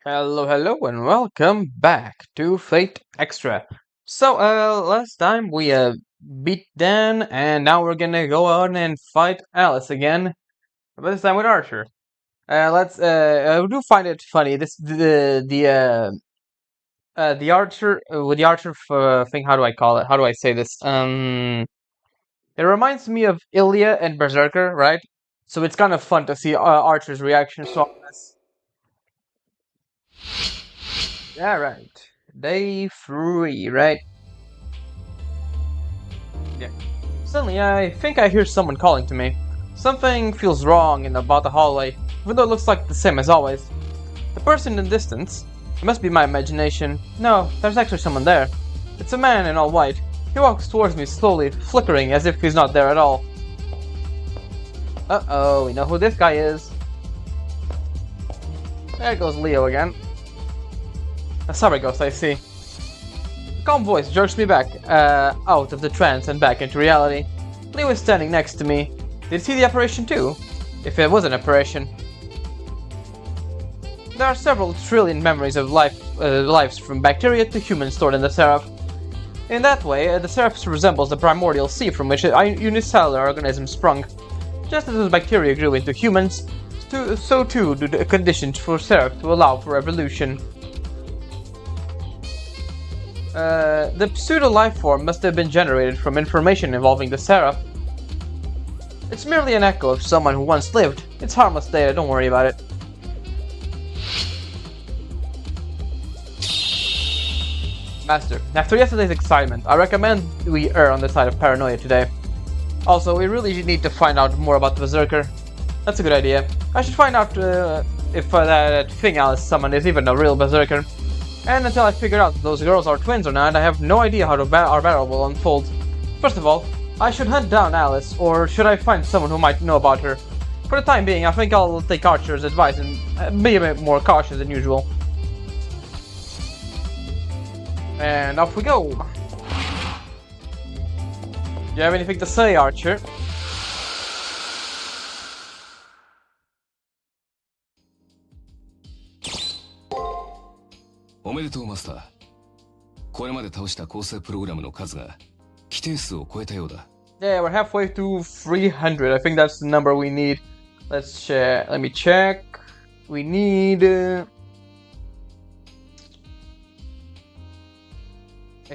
Hello, and welcome back to Fate Extra. Last time we beat Dan, and now we're gonna go on and fight Alice again, but this time with Archer. I do find it funny. The Archer with the Archer thing. How do I call it? How do I say this? It reminds me of Ilya and Berserker, right? So it's kind of fun to see Archer's reaction to all this. Yeah, right. Day 3, right? Yeah. Suddenly, I think I hear someone calling to me. Something feels wrong in about the hallway, even though it looks like the same as always. The person in the distance. It must be my imagination. No, there's actually someone there. It's a man in all white. He walks towards me slowly, flickering as if he's not there at all. Uh-oh, we know who this guy is. There goes Leo again. A saber ghost, I see. A calm voice jerks me back, out of the trance and back into reality. Leo is standing next to me. Did he see the apparition too? If it was an apparition. There are several trillion memories of lives from bacteria to humans stored in the seraph. In that way, the seraph resembles the primordial sea from which unicellular organisms sprung. Just as those bacteria grew into humans, so too do the conditions for seraph to allow for evolution. The pseudo-life form must have been generated from information involving the seraph. It's merely an echo of someone who once lived. It's harmless data, don't worry about it. Master, after yesterday's excitement, I recommend we err on the side of paranoia today. Also, we really need to find out more about the Berserker. That's a good idea. I should find out if that thing Alice summoned is even a real Berserker. And until I figure out if those girls are twins or not, I have no idea how our battle will unfold. First of all, I should hunt down Alice, or should I find someone who might know about her? For the time being, I think I'll take Archer's advice and be a bit more cautious than usual. And off we go! Do you have anything to say, Archer? Yeah, we're halfway to 300. I think that's the number we need. Let's check. Let me check. We need. I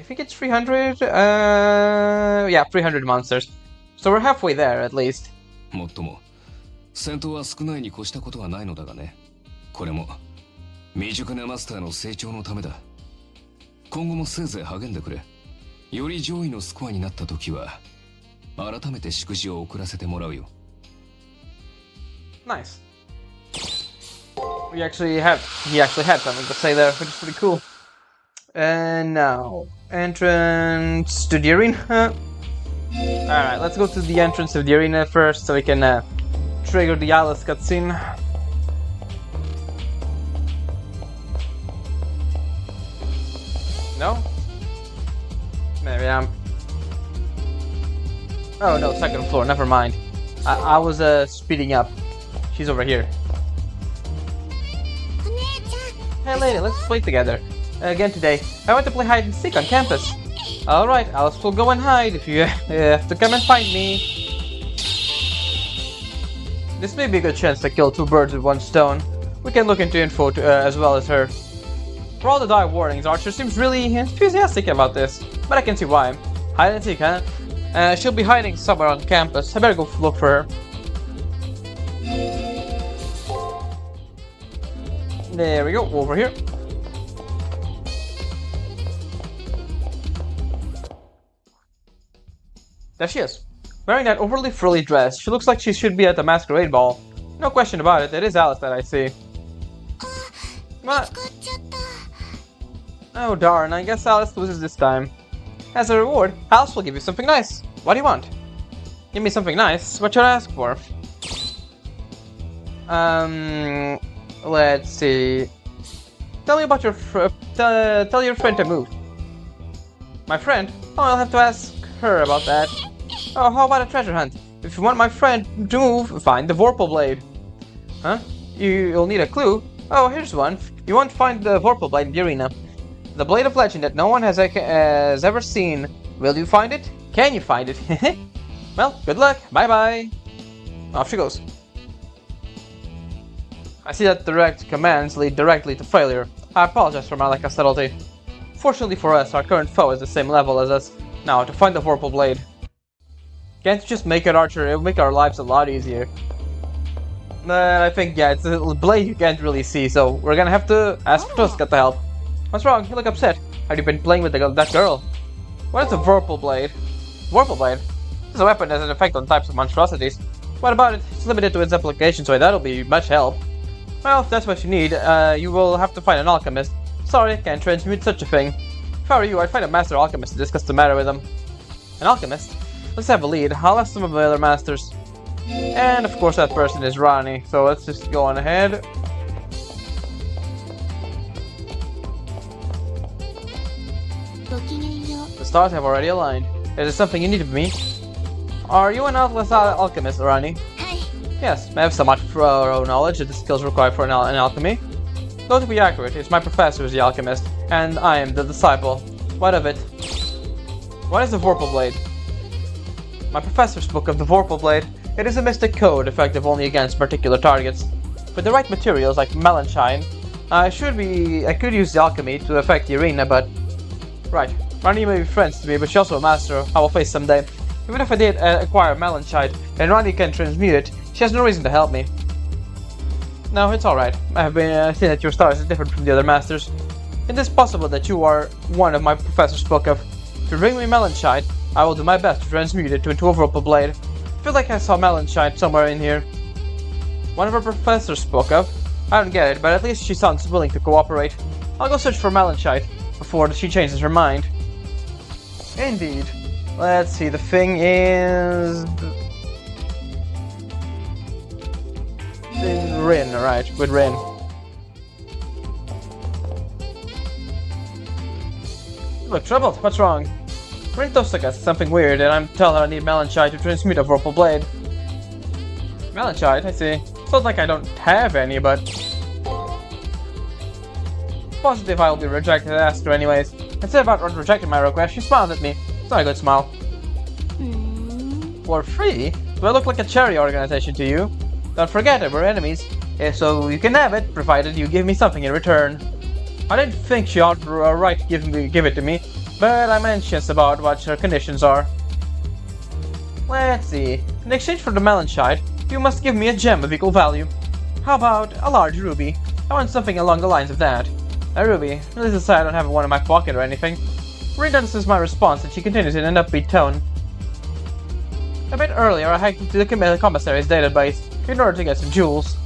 think it's 300. Yeah, 300 monsters. So we're halfway there at least. もっとも、戦闘は少ないに越したことはないのだがね。これも未熟なマスターの成長のためだ。今後もせいぜい励んでくれ。より上位のスコアになった時は改めて祝辞を送らせてもらうよ。Nice. He actually had something to say there, which is pretty cool. And now, entrance to the arena. Alright, let's go to the entrance of the arena first so we can trigger the Alice cutscene. No? Maybe I'm... Oh no, second floor, never mind. I was speeding up. She's over here. Hey lady, let's play together. Again today. I want to play hide and seek on campus. Alright, Alice will go and hide if you have to come and find me. This may be a good chance to kill two birds with one stone. We can look into info as well as her. For all the dire warnings, Archer seems really enthusiastic about this, but I can see why. Hide and seek, huh? She'll be hiding somewhere on campus. I better go look for her. There we go, over here. There she is. Wearing that overly frilly dress, she looks like she should be at the masquerade ball. No question about it, it is Alice that I see. What? Oh darn, I guess Alice loses this time. As a reward, Alice will give you something nice. What do you want? Give me something nice. What should I ask for? Let's see. Tell me about your tell your friend to move. My friend? Oh, I'll have to ask her about that. Oh, how about a treasure hunt? If you want my friend to move, find the Vorpal blade. Huh? You'll need a clue. Oh, here's one. You won't find the Vorpal Blade in the arena. The blade of legend that no one has ever seen. Will you find it? Can you find it? Well, good luck. Bye-bye. Off she goes. I see that direct commands lead directly to failure. I apologize for my lack of subtlety. Fortunately for us, our current foe is the same level as us. Now, to find the Vorpal Blade. Can't you just make it, Archer? It would make our lives a lot easier. I think, yeah, it's a blade you can't really see, so we're gonna have to ask Tuska to help. What's wrong? You look upset. Have you been playing with that girl? What is a Vorpal Blade? Vorpal Blade? This is a weapon that has an effect on types of monstrosities. What about it? It's limited to its application, so that'll be much help. Well, if that's what you need, you will have to find an alchemist. Sorry, can't transmute such a thing. If I were you, I'd find a master alchemist to discuss the matter with him. An alchemist? Let's have a lead. I'll ask some of the other masters. And of course that person is Ronnie, so let's just go on ahead. The stars have already aligned. Is there something you need of me? Are you an alchemist, Ronnie? Yes, I have somewhat thorough knowledge of the skills required for an alchemy. Though to be accurate, it's my professor who's the alchemist, and I am the disciple. What of it? What is the Vorpal Blade? My professor spoke of the Vorpal Blade. It is a mystic code, effective only against particular targets. With the right materials like melanchine, I could use the alchemy to affect the arena, but... Right, Ronnie may be friends to me, but she's also a master I will face someday. Even if I did acquire melanchine, and Ronnie can transmute it, she has no reason to help me. No, it's alright. I have been seeing that your stars is different from the other masters. It is possible that you are one of my professors spoke of. If you bring me melanchine, I will do my best to transmute it into a Vorpal Blade. I feel like I saw melanchine somewhere in here. One of our professors spoke of. I don't get it, but at least she sounds willing to cooperate. I'll go search for melanchine before she changes her mind. Indeed. Let's see, the thing is... Rin, right, with Rin. You look troubled, what's wrong? Rin Tosakas is something weird, and I'm telling her I need melanchine to transmute a Vorpal Blade. Melanchine, I see. Sounds like I don't have any, but... Positive I will be rejected to ask her anyways. Instead of rejecting my request, she smiled at me. It's not a good smile. For free? Do I look like a charity organization to you? Don't forget it, we're enemies. So you can have it, provided you give me something in return. I didn't think she ought right to give it to me, but I'm anxious about what her conditions are. Let's see. In exchange for the melanchine, you must give me a gem of equal value. How about a large ruby? I want something along the lines of that. A ruby. Needless to say, I don't have one in my pocket or anything. Rin notices my response and she continues in an upbeat tone. A bit earlier, I hacked into the commissary's database in order to get some jewels.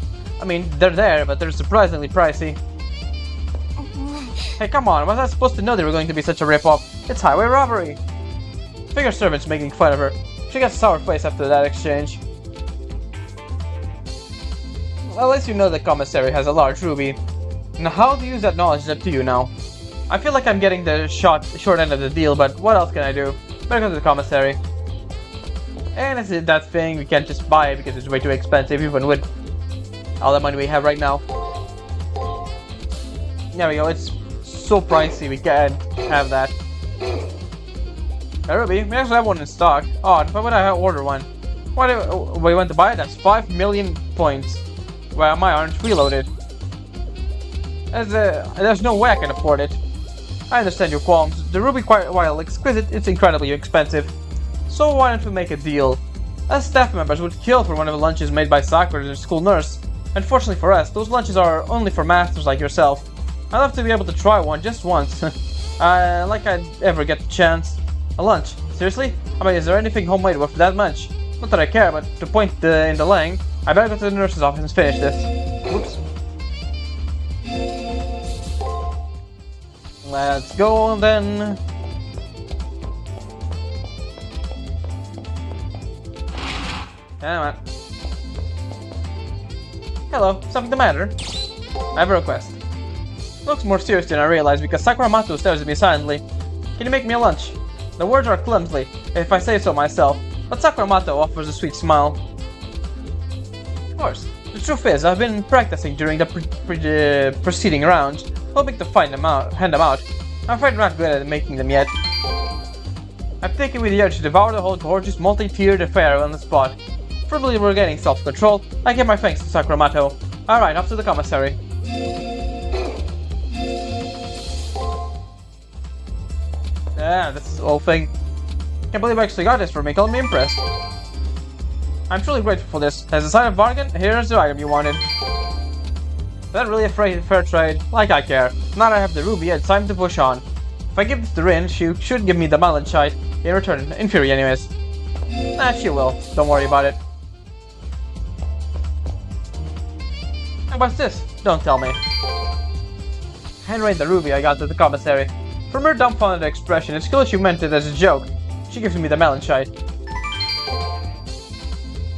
I mean, they're there, but they're surprisingly pricey. Hey, come on, was I supposed to know they were going to be such a rip-off? It's highway robbery! Figure servant's making fun of her. She got a sour face after that exchange. Well, at least you know the commissary has a large ruby. Now, how to use that knowledge is up to you now. I feel like I'm getting the short end of the deal, but what else can I do? Better go to the commissary. And it's that thing, we can't just buy it because it's way too expensive, even with all the money we have right now. There we go, it's so pricey, we can't have that. A ruby? We actually have one in stock. Odd, why would I order one? Why do we want to buy it? That's 5 million points. Well, my aren't reloaded. There's no way I can afford it. I understand your qualms. The ruby, while exquisite, it's incredibly expensive. So why don't we make a deal? Us staff members would kill for one of the lunches made by Sakura, the school nurse. Unfortunately for us, those lunches are only for masters like yourself. I'd love to be able to try one just once. Like I'd ever get the chance. A lunch? Seriously? I mean, is there anything homemade worth that much? Not that I care, but to point in the lane, I better go to the nurse's office and finish this. Whoops. Let's go then. Come on. Hello, something the matter? I have a request. Looks more serious than I realized because Sakuramato stares at me silently. Can you make me a lunch? The words are clumsy, if I say so myself, but Sakuramato offers a sweet smile. Of course, The truth is, I've been practicing during the preceding rounds, hoping to hand them out. I'm afraid I'm not good at making them yet. I've taken me the urge to devour the whole gorgeous multi-tiered affair on the spot. Probably we're getting self-control. I give my thanks to Sacramato. Alright, off to the commissary. Yeah, this is the whole thing. Can't believe I actually got this for me. Call me impressed. I'm truly grateful for this. As a sign of bargain, here's the item you wanted. Is that really a fair trade? Like I care. Now that I have the ruby, it's time to push on. If I give this to Rin, she should give me the Malenchite in return. In theory, anyways. Nah, she will. Don't worry about it. And what's this? Don't tell me. Handwrite the ruby I got at the commissary. From her dumbfounded expression, it's clear she meant it as a joke. She gives me the Malenchite.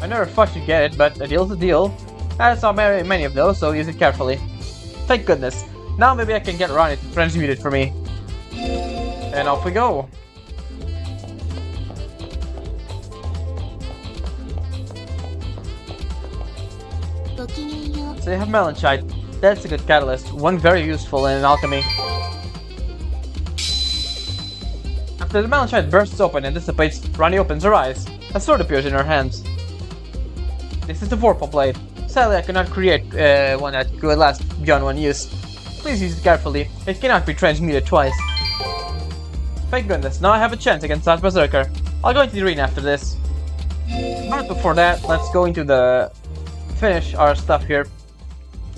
I never thought you'd get it, but a deal's a deal. I saw many of those, so use it carefully. Thank goodness. Now maybe I can get Ronnie to transmute it for me. And off we go. So you have Malenchite. That's a good catalyst. One very useful in alchemy. After the Malenchite bursts open and dissipates, Ronnie opens her eyes. A sword appears in her hands. This is the Vorpal blade. Sadly, I cannot create one that could last beyond one use. Please use it carefully. It cannot be transmuted twice. Thank goodness, now I have a chance against that Berserker. I'll go into the arena after this. But before that, let's go into the... finish our stuff here.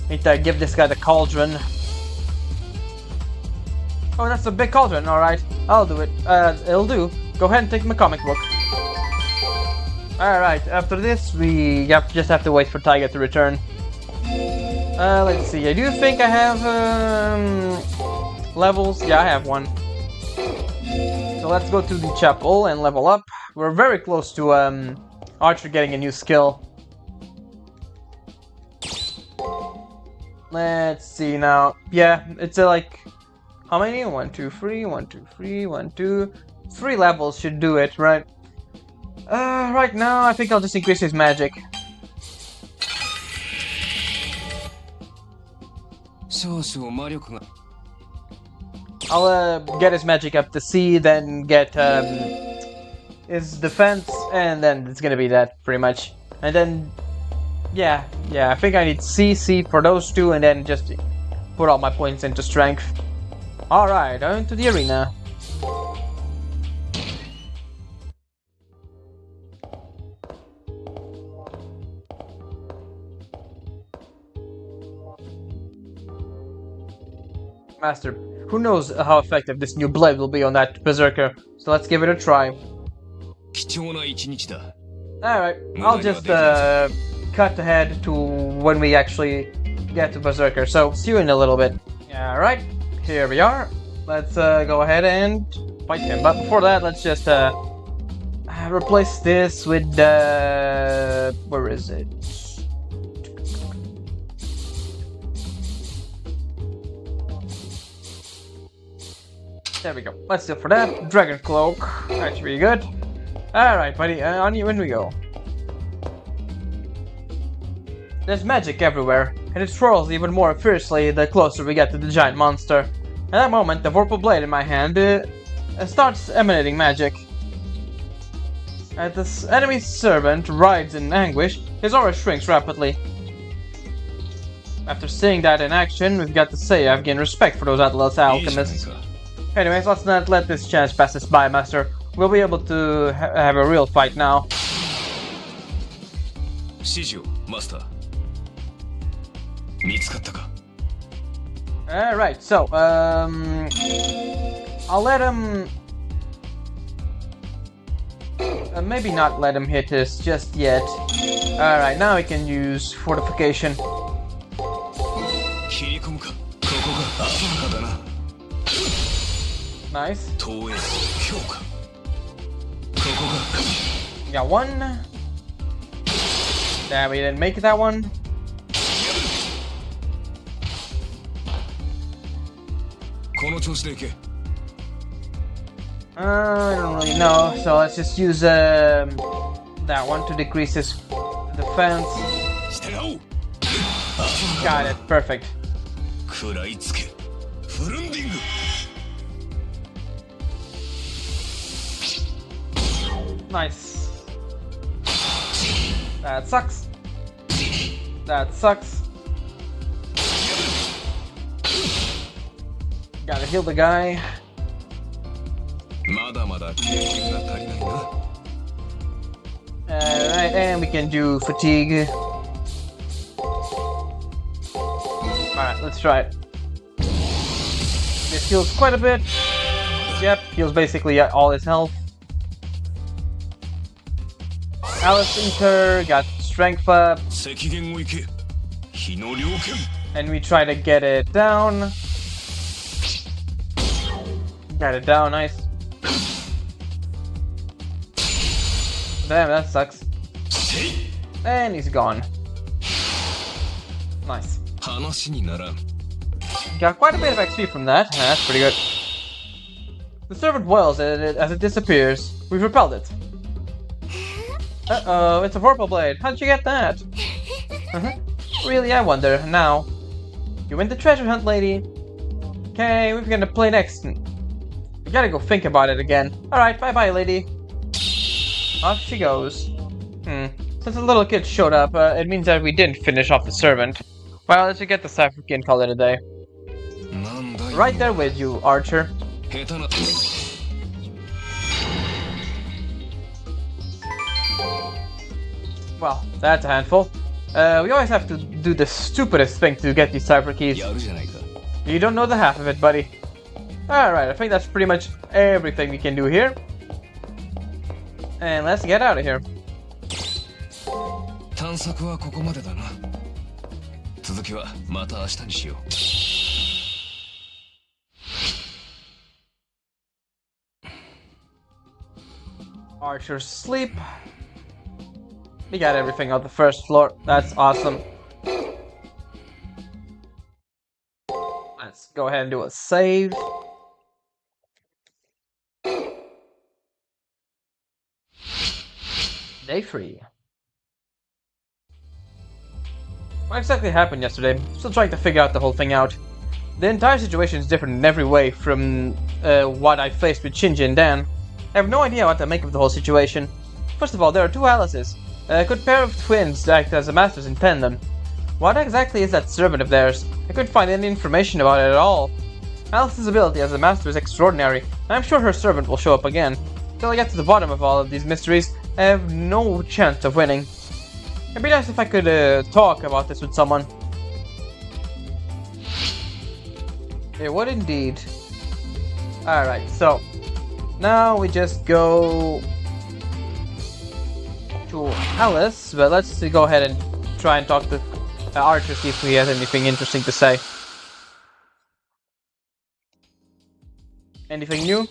Need to give this guy the cauldron. Oh, that's a big cauldron, alright. I'll do it. It'll do. Go ahead and take my comic book. Alright, after this, we just have to wait for Taiga to return. Let's see. I do think I have levels. Yeah, I have one. So let's go to the chapel and level up. We're very close to Archer getting a new skill. Let's see now. Yeah, it's like... how many? 1, 2, 3, 1, 2, 3, 1, 2... 3 levels should do it, right? Right now, I think I'll just increase his magic. I'll get his magic up to C, then get his defense, and then it's gonna be that, pretty much. And then, yeah, I think I need C for those two, and then just put all my points into strength. Alright, on to the arena. Master, who knows how effective this new blade will be on that Berserker, so let's give it a try. Alright, I'll just cut ahead to when we actually get to Berserker, so see you in a little bit. Alright, here we are. Let's go ahead and fight him, but before that, let's just replace this with where is it? There we go. Let's do for that. Dragon Cloak. That should be good. Alright, buddy. On you when we go. There's magic everywhere, and it swirls even more fiercely the closer we get to the giant monster. At that moment, the Vorpal blade in my hand starts emanating magic. As this enemy servant writhes in anguish, his aura shrinks rapidly. After seeing that in action, we've got to say I've gained respect for those Atlas alchemists. Anyways, let's not let this chance pass us by, Master. We'll be able to have a real fight now. Master. Alright, so, I'll let him... maybe not let him hit us just yet. Alright, now we can use fortification. Nice. Got one. Damn, we didn't make that one. I don't really know, so let's just use that one to decrease his defense. Got it. Perfect. 食らいつけフルンディング Nice. That sucks. That sucks. Gotta heal the guy. まだまだ経験が足りないな Alright, and we can do fatigue. Alright, let's try it. This heals quite a bit. Yep, heals basically all his health. Alice Eater got strength up. 赤弦を行け火の猟犬 And we try to get it down. Got it down, nice. Damn, that sucks. And he's gone. Nice. 話にならん Got quite a bit of XP from that. That's pretty good. The servant wails as it disappears. We've repelled it. Uh-oh, it's a Vorpal blade. How'd you get that? Really, I wonder. Now, you win the treasure hunt, lady. Okay, we're gonna play next. We gotta go think about it again. Alright, bye-bye, lady. Off she goes. Since the little kid showed up, it means that we didn't finish off the servant. Well, let's get the Cypher Key and call it a day. Right there with you, Archer. 下手な Well, that's a handful. We always have to do the stupidest thing to get these Cypher Keys. やるじゃないか You don't know the half of it, buddy. Alright, I think that's pretty much everything we can do here. And let's get out of here. 探索はここまでだな続きはまた明日にしよう Archer's sleep. We got everything on the first floor. That's awesome. Let's go ahead and do a save. Day 3. What exactly happened yesterday? Still trying to figure out the whole thing out. The entire situation is different in every way from what I faced with Shinji and Dan. I have no idea what to make of the whole situation. First of all, there are two Alices. A good pair of twins that act as a masters in tandem. What exactly is that servant of theirs? I couldn't find any information about it at all. Alice's ability as a master is extraordinary, and I'm sure her servant will show up again. Till I get to the bottom of all of these mysteries, I have no chance of winning. It'd be nice if I could talk about this with someone. It would indeed. Alright, so now we just go to Alice, but let's go ahead and try and talk to Archer, see if he has anything interesting to say. Anything new?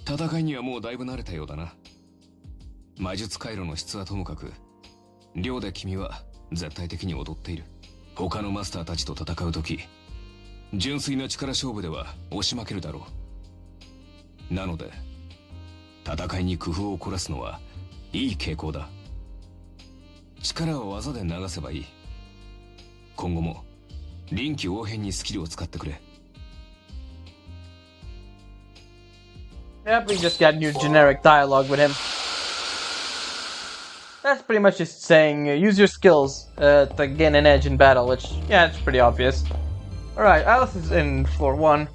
戦いにはもうだいぶ慣れたようだな魔術回路の質はともかく寮で君は絶対的に踊っている他のマスターたちと戦う時純粋な力勝負では押し負けるだろうなので戦いに工夫を凝らすのはいい傾向だ力を技で流せばいい今後も臨機応変にスキルを使ってくれ Yep, we just got new generic dialogue with him. That's pretty much just saying, use your skills to gain an edge in battle, which, yeah, it's pretty obvious. Alright, Alice is in floor 1.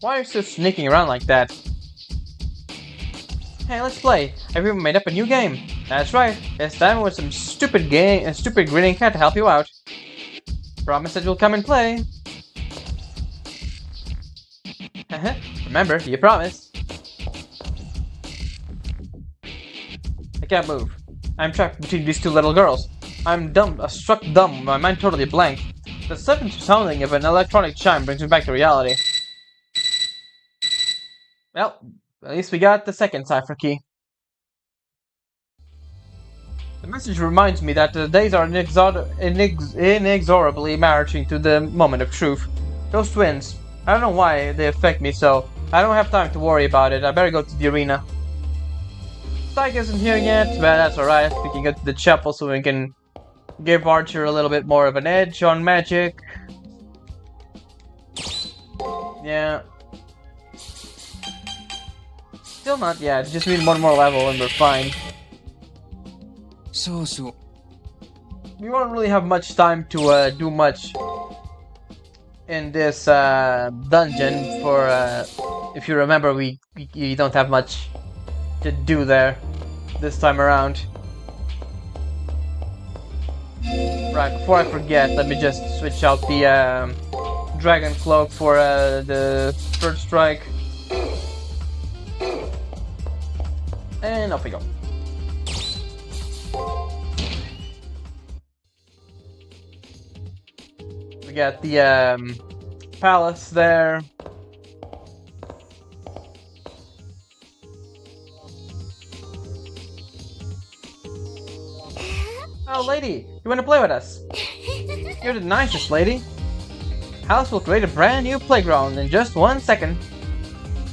Why are you still sneaking around like that? Hey, let's play. I've even made up a new game. That's right. This time with some stupid grinning cat to help you out. Promise that you'll come and play. Remember, you promised. I can't move. I'm trapped between these two little girls. I'm dumb, struck dumb, my mind totally blank. The sudden sounding of an electronic chime brings me back to reality. Well, at least we got the second cipher key. The message reminds me that the days are inexorably marching to the moment of truth. Those twins, I don't know why they affect me so. I don't have time to worry about it. I better go to the arena. Tyke isn't here yet, but that's alright. We can go to the chapel so we can give Archer a little bit more of an edge on magic. Yeah. Still not yet. Just need one more level and we're fine. So. We won't really have much time to do much in this dungeon. For if you remember, we don't have much to do there this time around. Right, before I forget, let me just switch out the dragon cloak for the third strike. And off we go. We got the palace there. Oh, lady, you want to play with us? You're the nicest lady. House will create a brand new playground in just 1 second.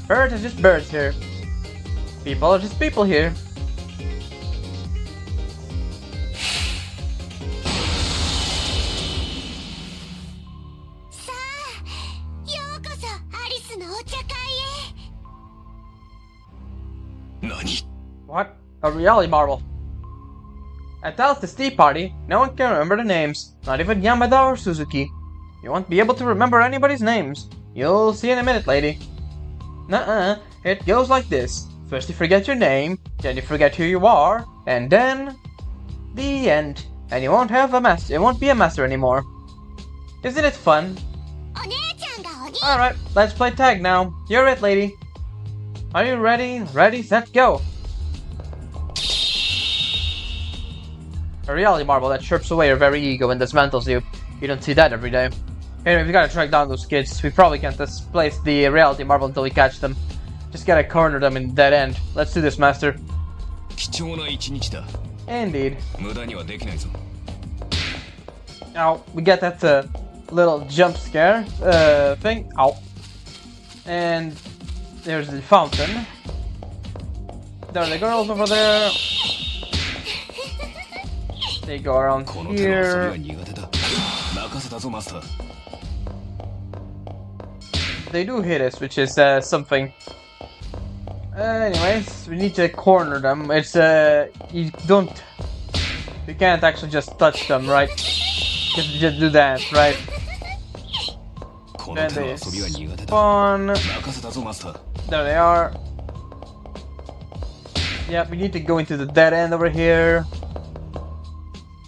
Birds are just birds here. People are just people here. What? A reality marble. At Dallas' tea party, no one can remember the names, not even Yamada or Suzuki. You won't be able to remember anybody's names. You'll see in a minute, lady. Nuh-uh, it goes like this. First you forget your name, then you forget who you are, and then... the end. And you won't have a master. It won't be a master anymore. Isn't it fun? Alright, let's play tag now. You're it, lady. Are you ready? Ready, set, go! A reality marble that chirps away your very ego and dismantles you. You don't see that every day. Anyway, we gotta track down those kids. We probably can't displace the reality marble until we catch them. Just gotta corner them in dead end. Let's do this, master. Indeed. Ow, we get that little jump scare thing. Ow. And there's the fountain. There are the girls over there. They go around here. They do hit us, which is something. Anyways, we need to corner them. It's you can't actually just touch them, right? You just do that, right? Then they spawn. There they are. Yeah, we need to go into the dead end over here.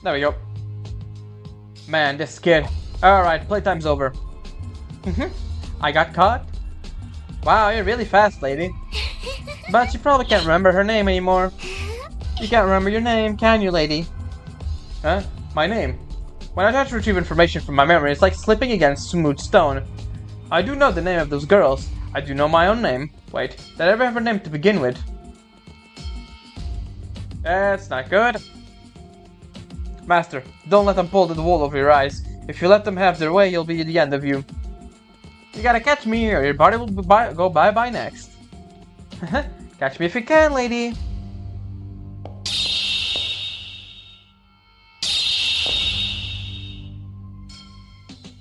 There we go. Man, this kid. Alright, playtime's over. I got caught? Wow, you're really fast, lady. But you probably can't remember her name anymore. You can't remember your name, can you, lady? Huh? My name? When I try to retrieve information from my memory, it's like slipping against smooth stone. I do know the name of those girls. I do know my own name. Wait, did I ever have a name to begin with? That's not good. Master, don't let them pull the wool over your eyes. If you let them have their way, you'll be at the end of you. You gotta catch me or your body will go bye-bye next. Catch me if you can, lady.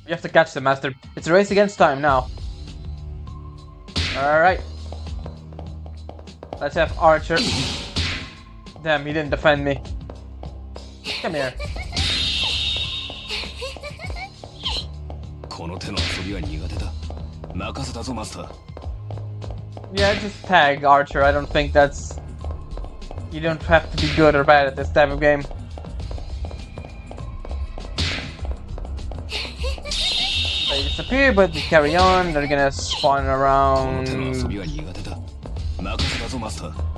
You have to catch them, Master. It's a race against time now. Alright. Let's have Archer. Damn, he didn't defend me. Come here. Yeah, just tag Archer. I don't think that's... You don't have to be good or bad at this type of game. They disappear, but we carry on. They're gonna spawn around...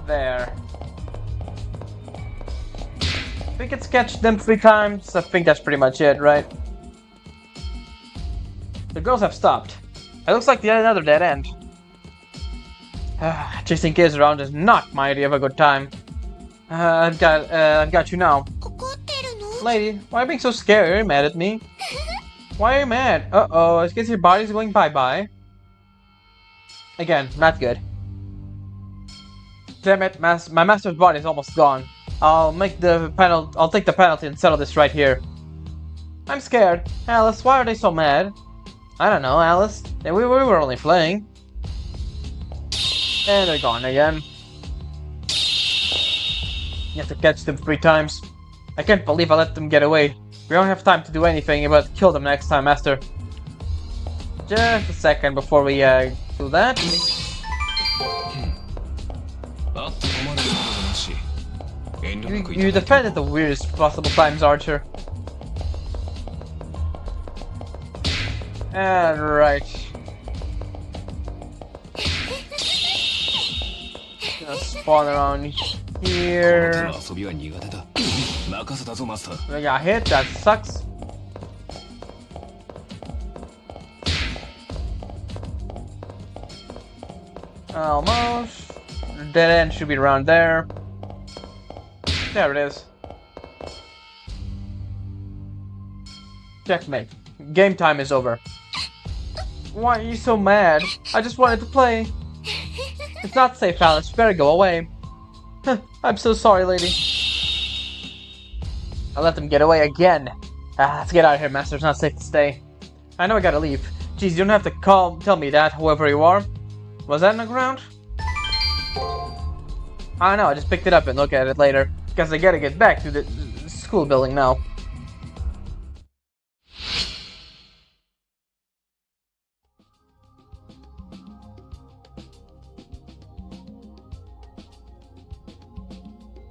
there. We can sketch them 3 times. I think that's pretty much it, right? The girls have stopped. It looks like another dead end. Chasing kids around is not my idea of a good time. I've got you now. Lady, why are you being so scared? Are you mad at me? Why are you mad? Uh-oh, I guess your body's going bye-bye. Again, not good. Damn it, my master's body is almost gone. I'll take the penalty and settle this right here. I'm scared. Alice, why are they so mad? I don't know, Alice. We were only playing. And they're gone again. You have to catch them 3 times. I can't believe I let them get away. We don't have time to do anything but kill them next time, Master. Just a second before we do that. You defend at the weirdest possible times, Archer. And right. Gonna spawn around here. We got hit, that sucks. Almost. Dead end should be around there. There it is. Checkmate. Game time is over. Why are you so mad? I just wanted to play. It's not safe, Alice. You better go away. I'm so sorry, lady. I let them get away again. Let's get out of here, Master. It's not safe to stay. I know I gotta leave. Jeez, you don't have to tell me that, whoever you are. Was that on the ground? I don't know, I just picked it up and look at it later. Because I gotta get back to the school building now.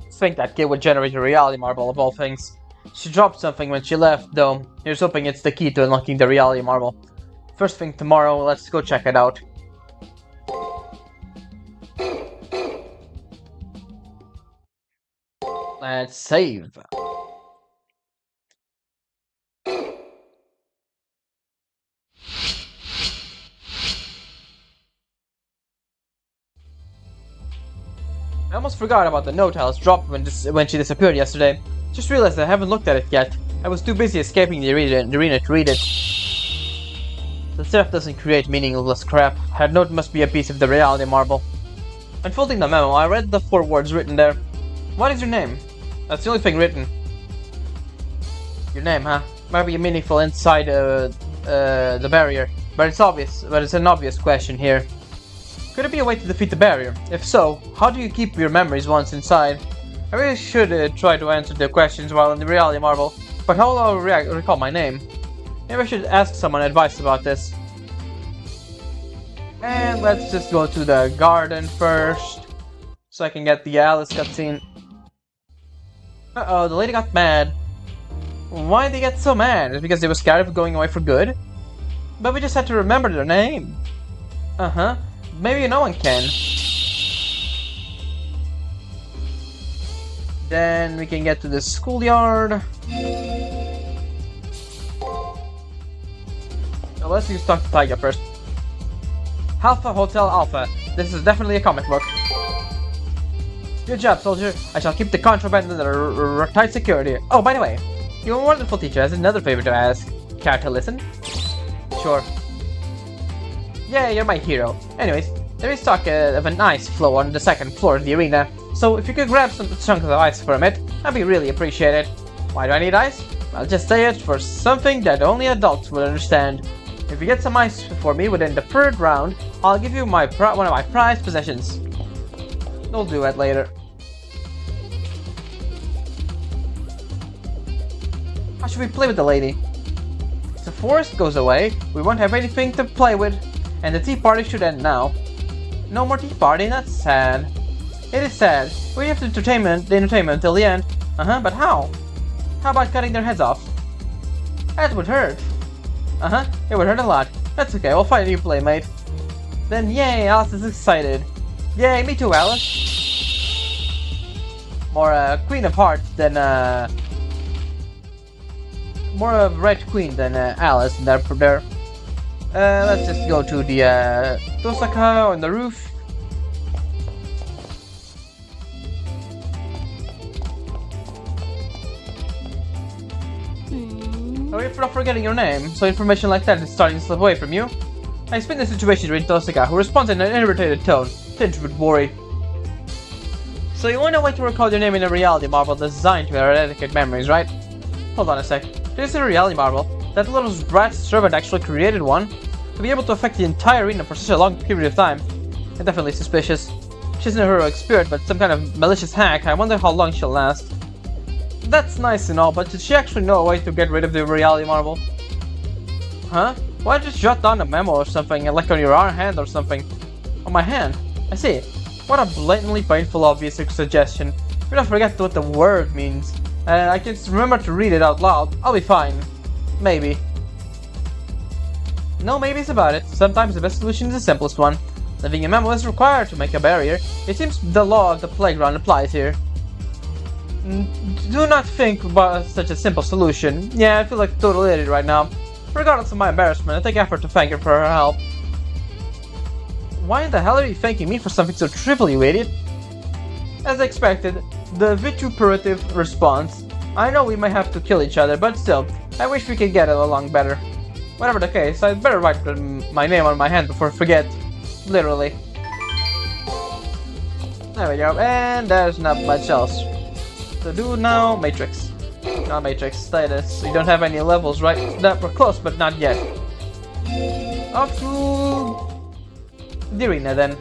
I think that kid would generate a reality marble of all things. She dropped something when she left, though. Here's hoping it's the key to unlocking the reality marble. First thing tomorrow, let's go check it out. Let's save. I almost forgot about the note Alice dropped when she disappeared yesterday. Just realized I haven't looked at it yet. I was too busy escaping the arena to read it. The stuff doesn't create meaningless crap. That note must be a piece of the reality marble. Unfolding the memo, I read the 4 words written there. What is your name? That's the only thing written. Your name, huh? Might be meaningful inside the barrier, but it's obvious. But it's an obvious question here. Could it be a way to defeat the barrier? If so, how do you keep your memories once inside? I really should try to answer the questions while in the reality marble, but how will I recall my name? Maybe I should ask someone advice about this. And let's just go to the garden first, so I can get the Alice cutscene. Uh-oh, the lady got mad. Why did they get so mad? Is it because they were scared of going away for good? But we just had to remember their name. Uh-huh. Maybe no one can. Then we can get to the schoolyard. Now let's just talk to Tiger first. Alpha Hotel Alpha. This is definitely a comic book. Good job, soldier. I shall keep the contraband under tight security. Oh, by the way, you're a wonderful teacher. Has another favor to ask. Care to listen? Sure. Yeah, you're my hero. Anyways, there is talk of an ice flow on the 2nd floor of the arena. So if you could grab some chunks of ice from it, I'd be really appreciated. Why do I need ice? I'll just say it for something that only adults will understand. If you get some ice for me within the 3rd round, I'll give you one of my prized possessions. We'll do it later. How should we play with the lady? If the forest goes away, we won't have anything to play with, and the tea party should end now. No more tea party, that's sad. It is sad. We have the entertainment until the end. But how? How about cutting their heads off? That would hurt. It would hurt a lot. That's okay, we'll find a new playmate. Then yay, Alice is excited. Yay, me too, Alice. More Queen of Hearts than more of Red Queen than Alice in there. Let's just go to the Tosaka on the roof. Oh, you're not forgetting your name, so information like that is starting to slip away from you. I explain the situation to Tosaka, who responds in an irritated tone, tinged with worry. So you want a way to record your name in a reality marble designed to eradicate memories, right? Hold on a sec. This is a reality marble. That little brat servant actually created one. To be able to affect the entire arena for such a long period of time. It's definitely suspicious. She's no heroic spirit, but some kind of malicious hack. I wonder how long she'll last. That's nice and all, but did she actually know a way to get rid of the reality marble? Huh? Why just jot down a memo or something, like on your hand or something? On my hand? I see. What a blatantly painful obvious suggestion. We don't forget what the word means. I can remember to read it out loud. I'll be fine. Maybe. No maybes about it. Sometimes the best solution is the simplest one. Leaving a memo is required to make a barrier. It seems the law of the playground applies here. Do not think about such a simple solution. Yeah, I feel like a total idiot right now. Regardless of my embarrassment, I take effort to thank her for her help. Why in the hell are you thanking me for something so trivial, you idiot? As expected, the vituperative response. I know we might have to kill each other, but still, I wish we could get along better. Whatever the case, I'd better write my name on my hand before I forget. Literally. There we go, and there's not much else to do now. Matrix. Not Matrix, status. You don't have any levels, right? That we're close, but not yet. Off to the arena then.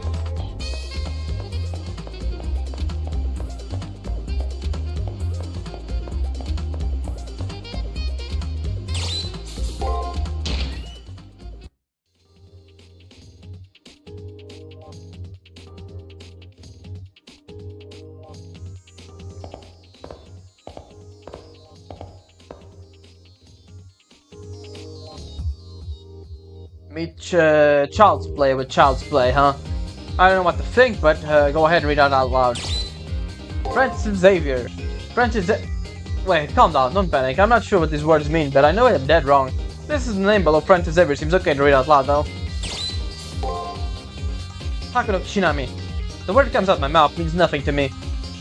Meet Child's Play with Child's Play, huh? I don't know what to think, but go ahead and read it out loud. Francis Xavier. Wait, calm down, don't panic. I'm not sure what these words mean, but I know I'm dead wrong. This is the name below Francis Xavier. Seems okay to read out loud, though. Hakuno Kishinami. The word that comes out my mouth means nothing to me,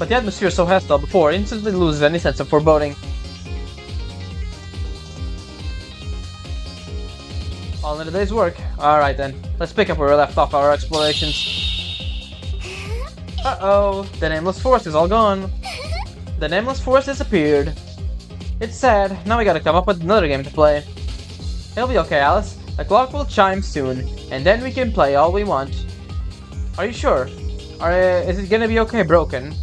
but the atmosphere so hostile before instantly loses any sense of foreboding. All in a day's work. Alright then, let's pick up where we left off our explorations. Uh-oh, the Nameless Forest is all gone. The Nameless Forest disappeared. It's sad, now we gotta come up with another game to play. It'll be okay, Alice. The clock will chime soon, and then we can play all we want. Are you sure? Is it gonna be okay broken?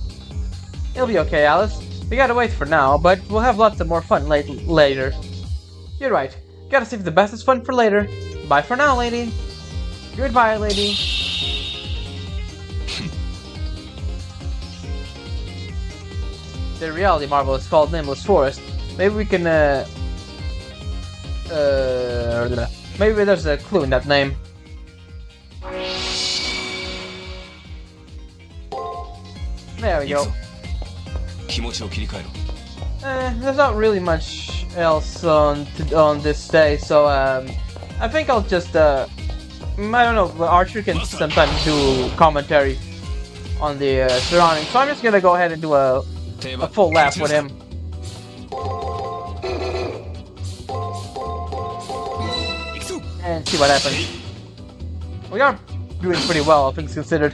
It'll be okay, Alice. We gotta wait for now, but we'll have lots of more fun later. You're right. Gotta save the best is fun for later. Bye for now, lady. Goodbye, lady. The reality marble is called Nameless Forest. Maybe we can, maybe there's a clue in that name. There we go. There's not really much else on this day, so I think I'll just I don't know, Archer can sometimes do commentary on the surroundings, so I'm just gonna go ahead and do a full lap with him. And see what happens. We are doing pretty well, all things considered.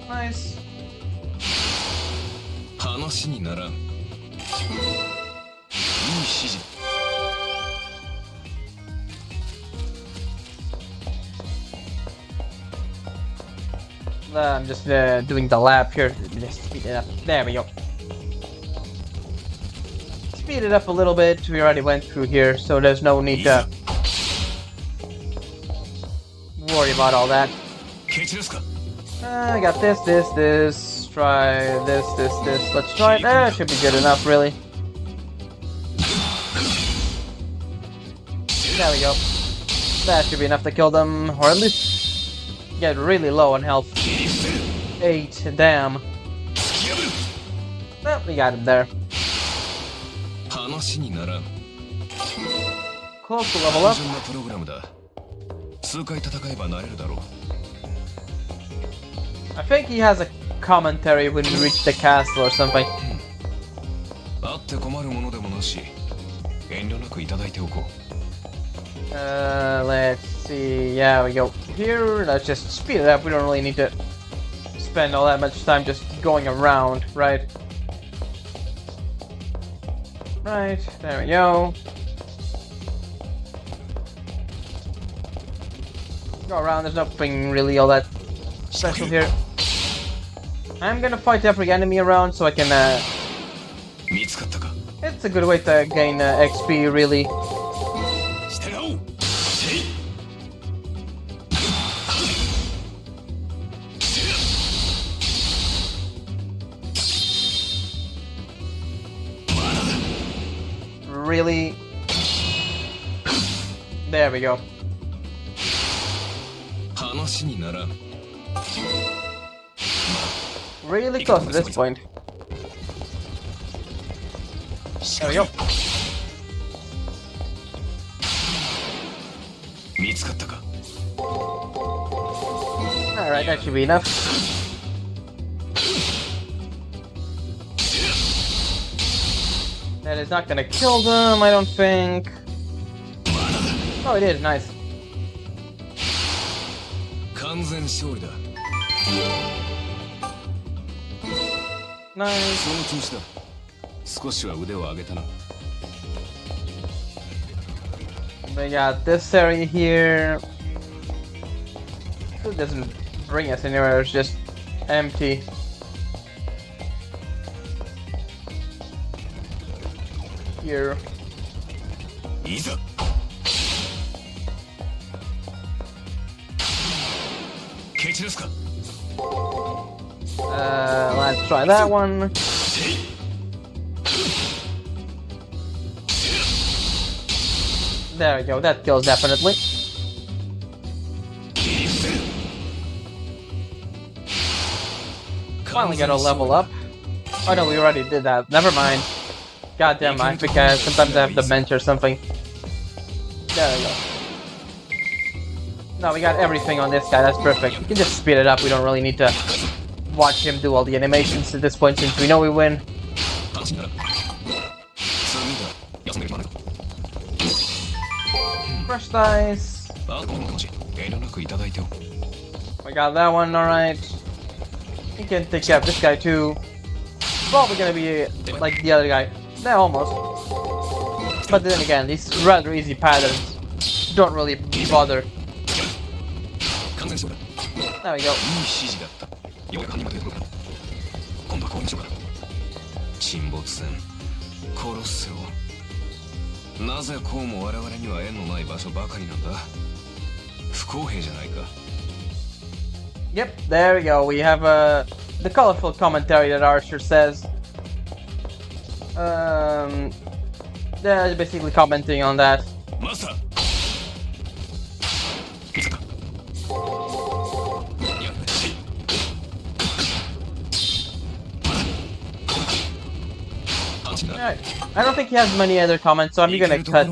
Nice. I'm just doing the lap here. Just speed it up. There we go. Speed it up a little bit. We already went through here, so there's no need to worry about all that. I got this. Try this. Let's try it. That should be good enough, really. There we go. That should be enough to kill them, or at least get really low on health. 8, damn. Well, we got him there. Close to level up. 数回戦えばなれるだろう。 I think he has a commentary when we reach the castle or something. あって困るものでもなし、遠慮なくいただいておこう。 Let's see. Yeah, we go here. Let's just speed it up. We don't really need to spend all that much time just going around, right? Right, there we go. Go around, there's nothing really all that special here. I'm gonna fight every enemy around so I can, 見つかったか。 it's a good way to gain XP, really. 従おう。せい。 Really? There we go. 話にならん。 Really close to this point. There we go. 見つかったか。 Alright, that should be enough. That is not gonna kill them, I don't think. Oh, it is, nice. 完全勝利だ。 Nice. その調子だ。少しは腕を上げたな。 We got this area here. It doesn't bring us anywhere, it's just empty. Here. いざ。 蹴散らすか。 Let's try that one. There we go, that kills definitely. Finally got a level up. Oh no, we already did that. Never mind. Goddamn, I because sometimes I have dementia or something. There we go. No, we got everything on this guy, that's perfect. We can just speed it up, we don't really need to watch him do all the animations at this point since we know we win. Crush dice. We got that one, alright. We can take care of this guy too. Probably gonna be like the other guy. Yeah, almost. But then again, these rather easy patterns don't really bother. There we go. 今度はこうにしようか。沈没船、コロッセオ。なぜこうも我々には縁のない場所ばかりなんだ。不公平じゃないか。 Yep, there we go. We have the colorful commentary that Archer says. They're basically commenting on that. Master. Alright. I don't think he has many other comments, so I'm gonna cut.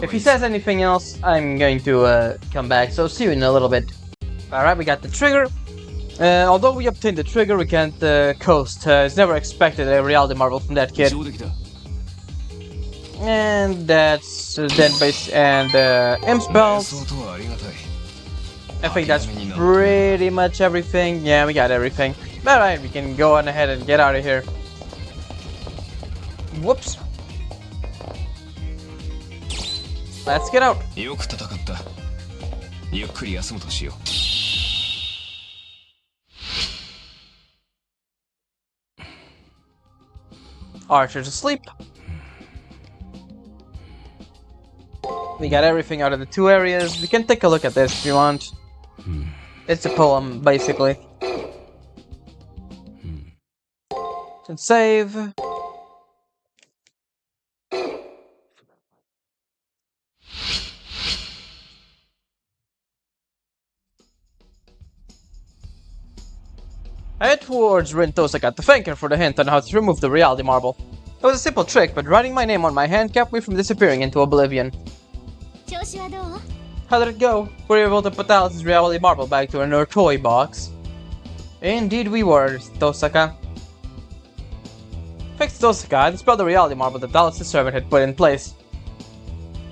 If he says anything else, I'm going to come back. So see you in a little bit. Alright, we got the trigger. Although we obtained the trigger, we can't coast. It's never expected a reality marvel from that kid. And that's Dead Base and Imp Spells. I think that's pretty much everything. Yeah, we got everything. Alright, we can go on ahead and get out of here. Whoops. Let's get out. よく戦った。ゆっくり休むとしよう。 Archer's asleep. We got everything out of the two areas. We can take a look at this if you want. It's a poem, basically. Can save. I head towards Rintos. I got to thank her for the hint on how to remove the reality marble. It was a simple trick, but writing my name on my hand kept me from disappearing into oblivion. How did it go? Were you able to put Alice's reality marble back to her toy box? Indeed we were, Tosaka. Thanks to Tosaka, I dispelled the reality marble that Alice's servant had put in place.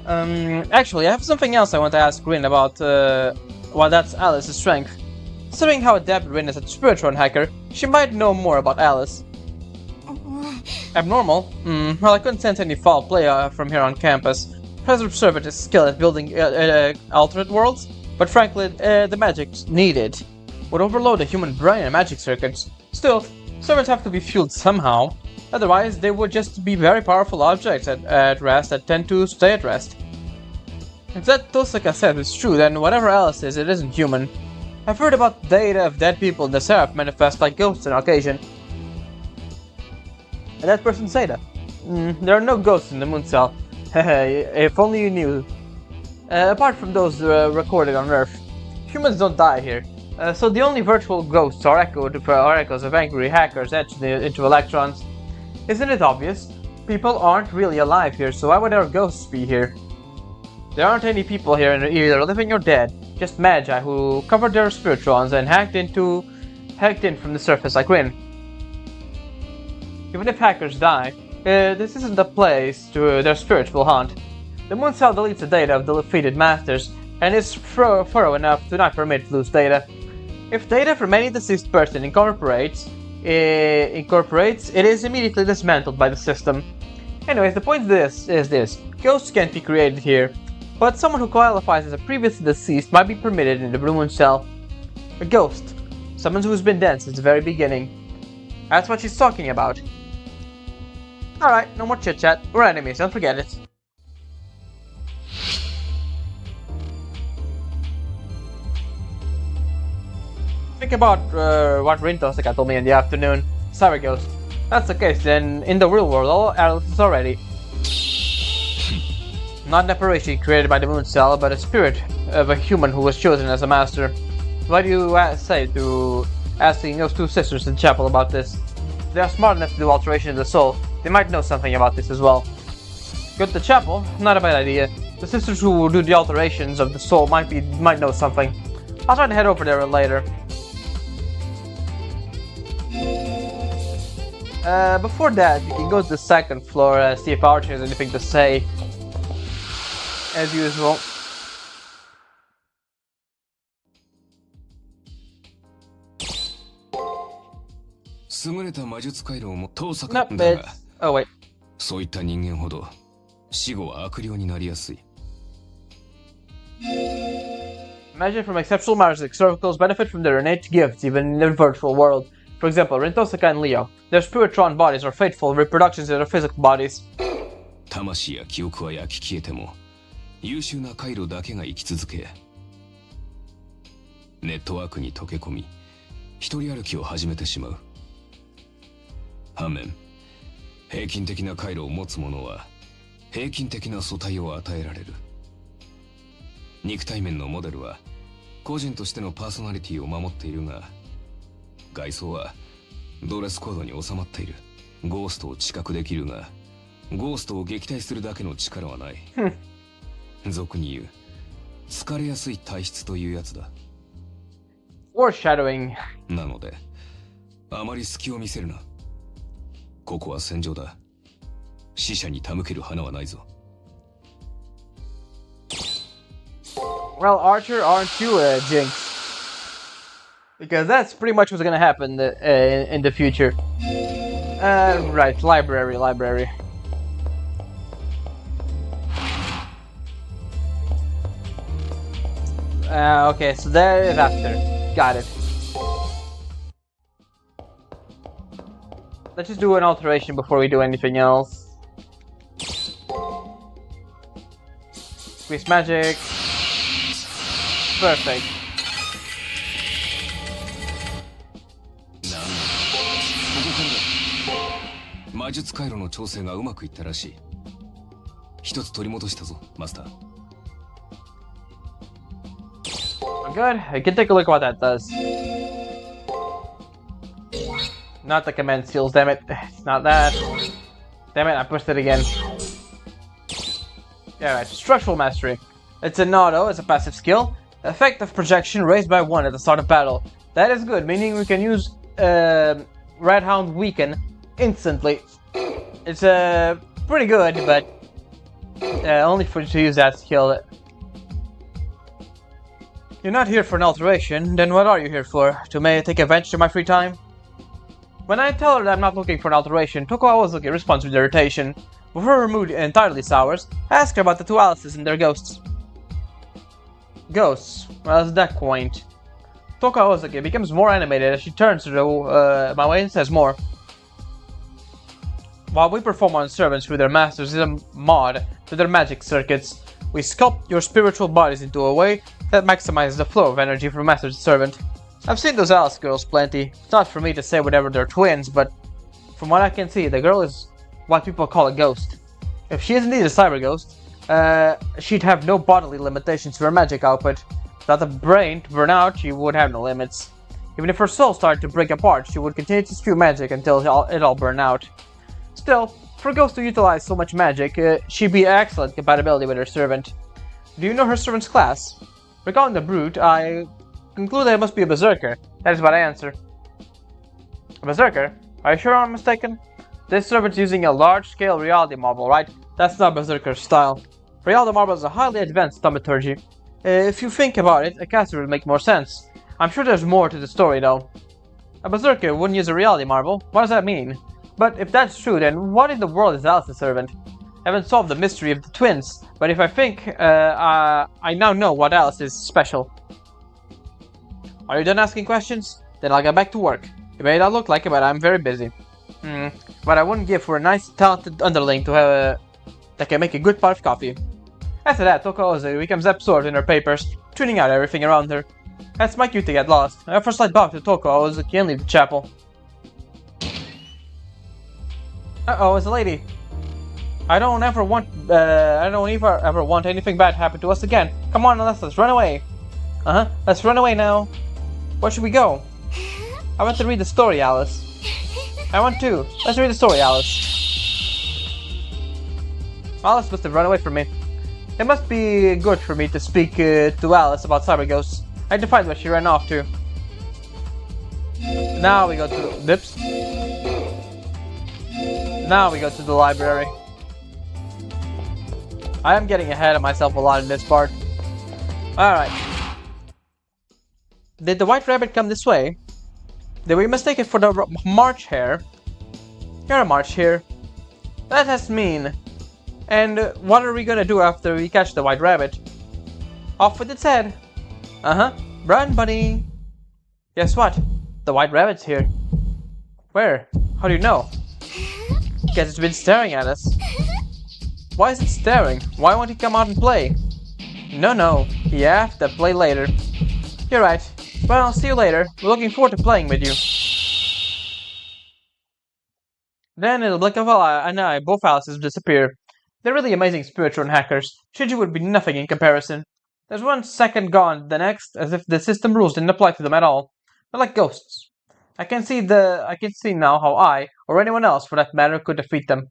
Actually, I have something else I want to ask Rin about, why that's Alice's strength. Considering how adept Rin is at Spiritron hacker, she might know more about Alice. Abnormal? Well, I couldn't sense any foul play from here on campus. Professor Servant is skilled at building alternate worlds, but frankly, the magic needed would overload the human brain and magic circuits. Still, servants have to be fueled somehow. Otherwise, they would just be very powerful objects at rest that tend to stay at rest. If that Tosaka says is true, then whatever Alice is, it isn't human. I've heard about data of dead people in the Seraph manifest like ghosts on occasion. And that person's Zeta. There are no ghosts in the moon cell. If only you knew. Apart from those recorded on Earth, humans don't die here. So the only virtual ghosts are echoes of angry hackers etched into electrons. Isn't it obvious? People aren't really alive here, so why would our ghosts be here? There aren't any people here either living or dead, just magi who covered their spiritrons and hacked in from the surface like Rin. Even if hackers die, this isn't the place to their spirits will haunt. The moon cell deletes the data of the defeated masters, and is thorough enough to not permit loose data. If data from any deceased person incorporates, it is immediately dismantled by the system. Anyways, the point is this. Ghosts can't be created here, but someone who qualifies as a previously deceased might be permitted in the Blue Moon Cell. A ghost. Someone who's been dead since the very beginning. That's what she's talking about. Alright, no more chit-chat. We're enemies, don't forget it. Think about what Rin Tosaka told me in the afternoon. Cyber Ghost. That's the case, then in the real world, all Alice is already. Not an apparition created by the moon cell, but a spirit of a human who was chosen as a master. What do you say to asking those two sisters in chapel about this? If they are smart enough to do alteration of the soul, they might know something about this as well. Go to the chapel? Not a bad idea. The sisters who do the alterations of the soul might know something. I'll try to head over there later. Before that, you can go to the second floor, see if Archer has anything to say. As usual. Nope, it's... Oh wait. そういった人間ほど死後は悪霊になりやすい。 Imagine from exceptional magic circles benefit from their innate gifts even in the virtual world. For example, Rin Tosaka and Leo. Their spiritron bodies are faithful reproductions of their physical bodies. 魂や記憶は焼き消えても優秀な回路だけが生き続け、ネットワークに溶け込み一人歩きを始めてしまう。反面、平均的な回路を持つ者は平均的な素体を与えられる。肉体面のモデルは個人としてのパーソナリティを守っているが、外装はドレスコードに収まっている。ゴーストを知覚できるが、ゴーストを撃退するだけの力はない。俗に言う疲れやすい体質というやつだ。Foreshadowing. なのであまり隙を見せるな。ここは戦場だ。死者に手向ける花はないぞ。Well, Archer, aren't you a jinx? Because that's pretty much what's gonna happen in the future. Right, library. Okay, so there is after. Got it. Let's just do an alteration before we do anything else. Squeeze magic. Perfect. 魔術回路の調整がうまくいったらしい。一つ取り戻したぞ、マスター。Good. I can take a look at what that does. Not the command seals, damn it. It's not that. Damn it, I pushed it again. Alright, structural mastery. It's an auto, it's a passive skill. Effect of projection raised by 1 at the start of battle. That is good, meaning we can use Red Hound Weaken instantly. It's pretty good, but only for to use that skill. You're not here for an alteration, then what are you here for? To take advantage of my free time? When I tell her that I'm not looking for an alteration, Toko Awazuki responds with irritation. Before her mood entirely sours, ask her about the two Alices and their ghosts. Ghosts? Well, that's that quaint. Toko Awazuki becomes more animated as she turns to my way and says more. While we perform on servants through their masters is a mod to their magic circuits. We sculpt your spiritual bodies into a way that maximizes the flow of energy from master to servant. I've seen those Alice girls plenty. It's not for me to say whether they're twins, but from what I can see, the girl is what people call a ghost. If she is indeed a cyber ghost, she'd have no bodily limitations to her magic output. Without the brain to burn out, she would have no limits. Even if her soul started to break apart, she would continue to spew magic until it all burned out. Still, for a ghost to utilize so much magic, she'd be excellent compatibility with her servant. Do you know her servant's class? Recalling the brute, I conclude that it must be a berserker. That is what I answer. A berserker? Are you sure I'm mistaken? This servant's using a large-scale reality marble, right? That's not berserker style. Reality marble is a highly advanced thaumaturgy. If you think about it, a caster would make more sense. I'm sure there's more to the story, though. A berserker wouldn't use a reality marble. What does that mean? But if that's true, then what in the world is Alice's servant? I haven't solved the mystery of the twins, but if I think, I now know what Alice is special. Are you done asking questions? Then I'll get back to work. It may not look like it, but I'm very busy. But I wouldn't give for a nice, talented underling to have that can make a good pot of coffee. After that, Toko becomes absorbed in her papers, tuning out everything around her. That's my cue to get lost. I offer a slight bow to Toko and leave the chapel. Uh-oh, it's a lady. I don't ever want anything bad to happen to us again. Come on, let's run away. Let's run away now. Where should we go? I want to read the story, Alice. I want to. Let's read the story, Alice. Alice must have run away from me. It must be good for me to speak to Alice about cyber ghosts. I had to find where she ran off to. Now we go to Dips. Now we go to the library. I am getting ahead of myself a lot in this part. Alright. Did the white rabbit come this way? Did we mistake it for the March hare? You're a March hare. That has mean. And what are we gonna do after we catch the white rabbit? Off with its head. Run, buddy. Guess what? The white rabbit's here. Where? How do you know? Guess it's been staring at us. Why is it staring? Why won't he come out and play? No. You have to play later. You're right. Well, I'll see you later. We're looking forward to playing with you. Then in the blink of an eye, both Alices disappear. They're really amazing spiritual hackers. Shiji would be nothing in comparison. There's 1 second gone, the next, as if the system rules didn't apply to them at all. They're like ghosts. I can see now how I, or anyone else for that matter, could defeat them.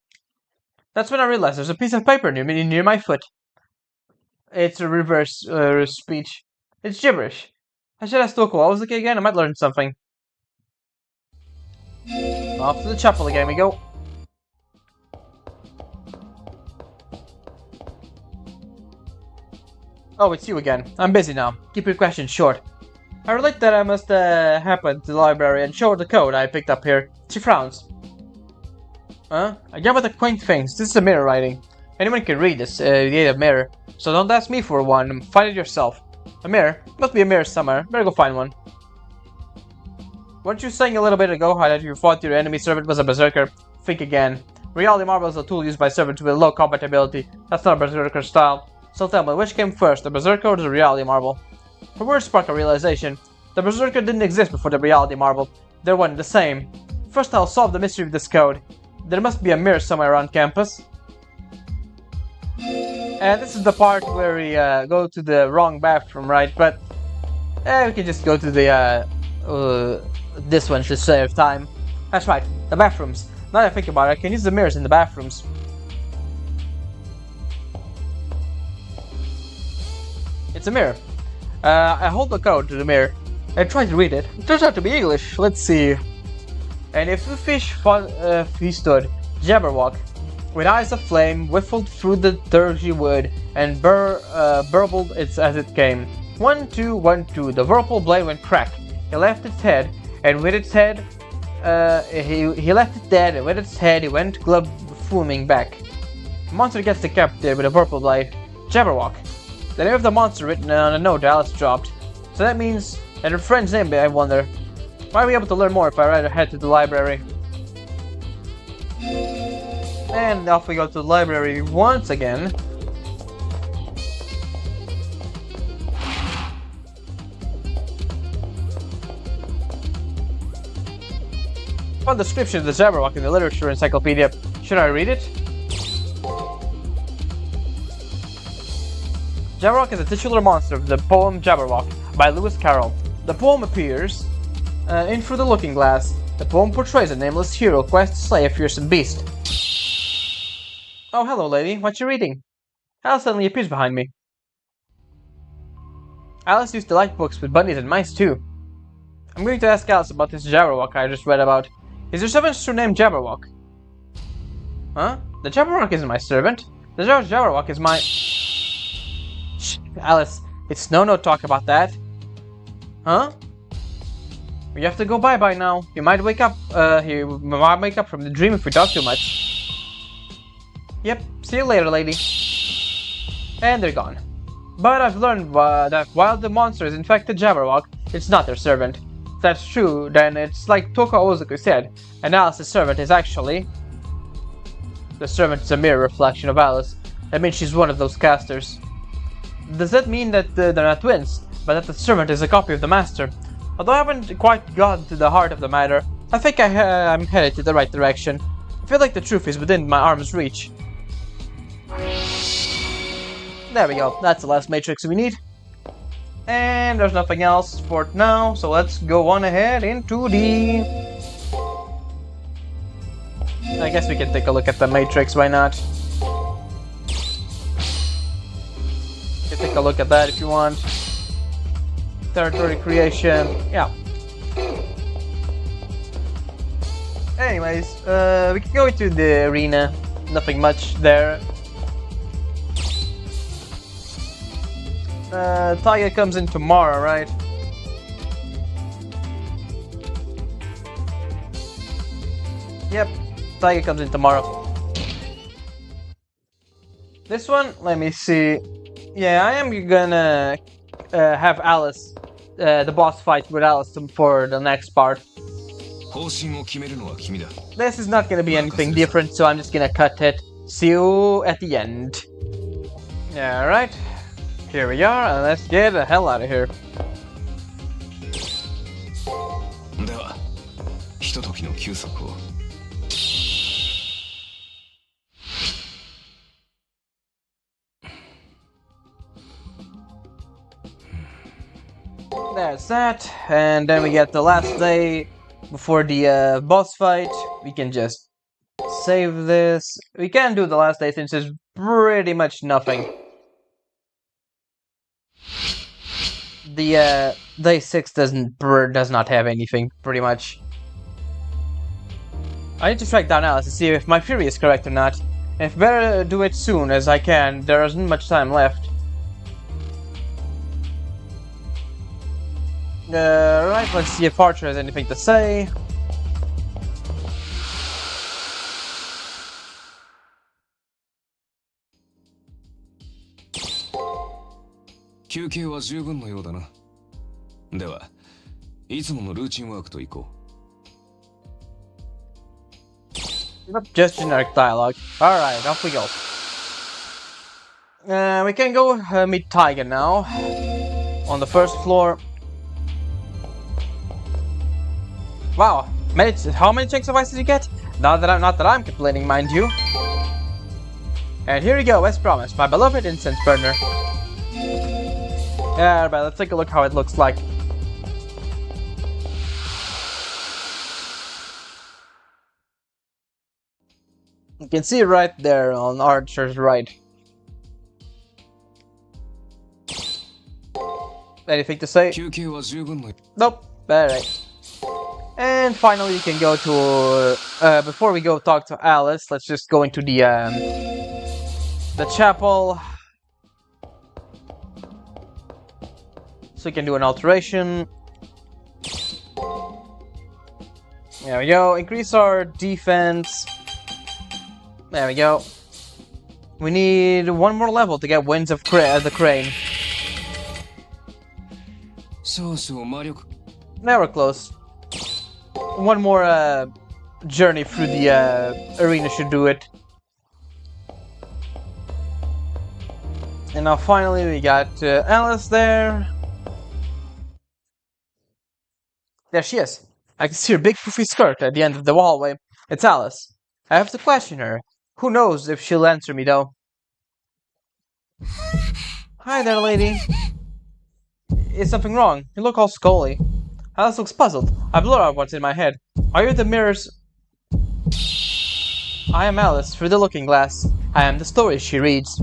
That's when I realized there's a piece of paper near my foot. It's a reverse speech. It's gibberish. I should ask Toko. I was looking again, I might learn something. Off to the chapel again we go. Oh, it's you again. I'm busy now. Keep your questions short. I relate that I must happen to the library and show her the code I picked up here. She frowns. Again with the quaint things. This is a mirror writing. Anyone can read this, the aid of mirror. So don't ask me for one. Find it yourself. A mirror? Must be a mirror somewhere. Better go find one. Weren't you saying a little bit ago how that you thought your enemy servant was a berserker? Think again. Reality marble is a tool used by servants with low compatibility. That's not a berserker style. So tell me, which came first, the berserker or the reality marble? Her words spark a realization. The berserker didn't exist before the reality marble. They're one and the same. First I'll solve the mystery of this code. There must be a mirror somewhere around campus. And this is the part where we go to the wrong bathroom, right? But we can just go to the this one to save time. That's right, the bathrooms. Now that I think about it, I can use the mirrors in the bathrooms. It's a mirror. I hold the code to the mirror and try to read it. It turns out to be English. Let's see. And if the fish he stood, Jabberwock, with eyes of flame, whiffled through the dirty wood and burbled it as it came. 1, 2, 1, 2. The whirlpool blade went crack. He left its head, and with its head, he left it dead, and with its head, he went glub foaming back. The monster gets decapitated with a whirlpool blade. Jabberwock. The name of the monster written on a note Alice dropped. So that means that her friend's name, I wonder. Might be able to learn more if I rather head to the library. And off we go to the library once again. Found the description of the Jabberwock in the literature encyclopedia. Should I read it? Jabberwock is a titular monster of the poem Jabberwock by Lewis Carroll. The poem appears in Through the Looking Glass. The poem portrays a nameless hero quest to slay a fearsome beast. Oh, hello, lady. What you reading? Alice suddenly appears behind me. Alice used to like books with bunnies and mice, too. I'm going to ask Alice about this Jabberwock I just read about. Is your servant's true name Jabberwock? Huh? The Jabberwock isn't my servant. The Jabberwock is my... Shh, Alice, it's no talk about that. Huh? We have to go bye-bye now. You might wake up, from the dream if we talk too much. Yep, see you later, lady. And they're gone. But I've learned that while the monster is in fact a Jabberwock, it's not their servant. If that's true, then it's like Toka Ozuku said, and Alice's servant is actually... The servant is a mirror reflection of Alice. That means she's one of those casters. Does that mean that they're not twins, but that the servant is a copy of the master? Although I haven't quite gotten to the heart of the matter, I think I'm headed to the right direction. I feel like the truth is within my arm's reach. There we go, that's the last matrix we need. And there's nothing else for now, so let's go on ahead into the... I guess we can take a look at the matrix, why not? You can take a look at that if you want. Territory creation, yeah. Anyways, we can go into the arena. Nothing much there. Tiger comes in tomorrow, right? Yep, Tiger comes in tomorrow. This one, let me see. Yeah, I am gonna have Alice, the boss fight with Alice for the next part. This is not gonna be anything different, so I'm just gonna cut it. See you at the end. Alright, here we are, and let's get the hell out of here. That's that, and then we get the last day before the boss fight. We can just save this. We can do the last day since there's pretty much nothing. The day 6 does not have anything, pretty much. I need to track down Alice to see if my theory is correct or not. And if better do it soon as I can, there isn't much time left. Right, let's see if Archer has anything to say. Just generic dialogue. Alright, off we go. We can go meet Tiger now. On the first floor. Wow, how many chunks of ice did you get? Not that I'm complaining, mind you. And here we go, as promised, my beloved incense burner. Yeah, but let's take a look how it looks like. You can see it right there on Archer's right. Anything to say? 休憩は十分の Nope. Alright. And finally, we can go to. Before we go talk to Alice, let's just go into the chapel. So we can do an alteration. There we go. Increase our defense. There we go. We need one more level to get Winds of the Crane. 少々魔力 Now we're close. One more journey through the arena should do it. And now finally we got Alice there. There she is. I can see her big poofy skirt at the end of the hallway. It's Alice. I have to question her. Who knows if she'll answer me though. Hi there, lady. Is something wrong? You look all scully. Alice looks puzzled. I blur out what's in my head. Are you the mirrors? I am Alice through the looking glass. I am the stories she reads.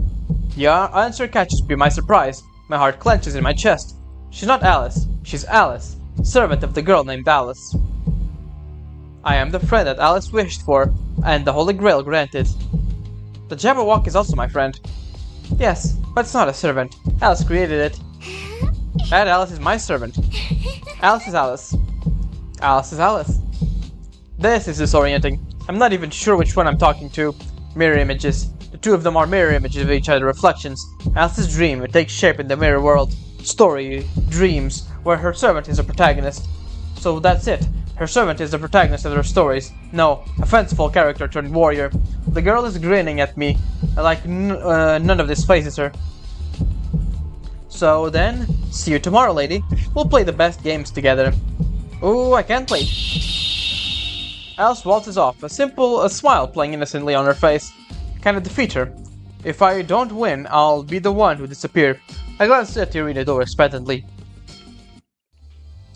The answer catches me by surprise. My heart clenches in my chest. She's not Alice. She's Alice, servant of the girl named Alice. I am the friend that Alice wished for, and the Holy Grail granted. The Jabberwock is also my friend. Yes, but it's not a servant. Alice created it. And Alice is my servant. Alice is Alice. Alice is Alice. This is disorienting. I'm not even sure which one I'm talking to. Mirror images. The two of them are mirror images of each other, reflections. Alice's dream, it takes shape in the mirror world. Story, dreams, where her servant is a protagonist. So that's it. Her servant is the protagonist of her stories. No, a fanciful character turned warrior. The girl is grinning at me, like none of this phases her. So then, see you tomorrow, lady. We'll play the best games together. Ooh, I can't wait. Alice waltzes off, a smile playing innocently on her face. Kinda defeat her. If I don't win, I'll be the one who disappear. I glance at the arena door expectantly.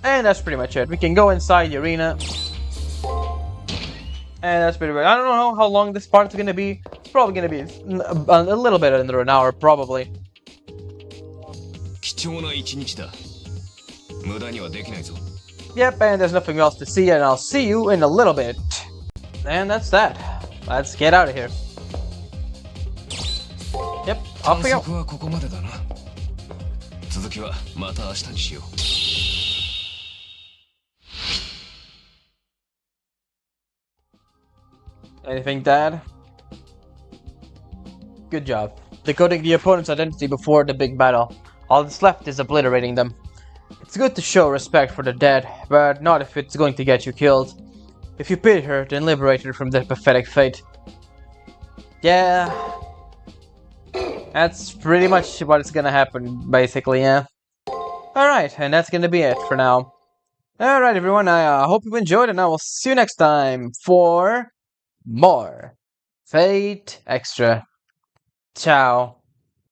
And that's pretty much it. We can go inside the arena. And that's pretty much it. I don't know how long this part's gonna be. It's probably gonna be a little bit under an hour, probably. 貴重な一日だ無駄にはできないぞ Yep, and there's nothing else to see, and I'll see you in a little bit. And that's that. Let's get out of here. Yep, off we go. 探索はここまでだな続きはまた明日にしよう Anything, Dad? Good job. Decoding the opponent's identity before the big battle. All that's left is obliterating them. It's good to show respect for the dead, but not if it's going to get you killed. If you pity her, then liberate her from their pathetic fate. Yeah. That's pretty much what is gonna happen, basically, yeah. Alright, and that's gonna be it for now. Alright, everyone, I hope you enjoyed, and I will see you next time for more Fate Extra. Ciao.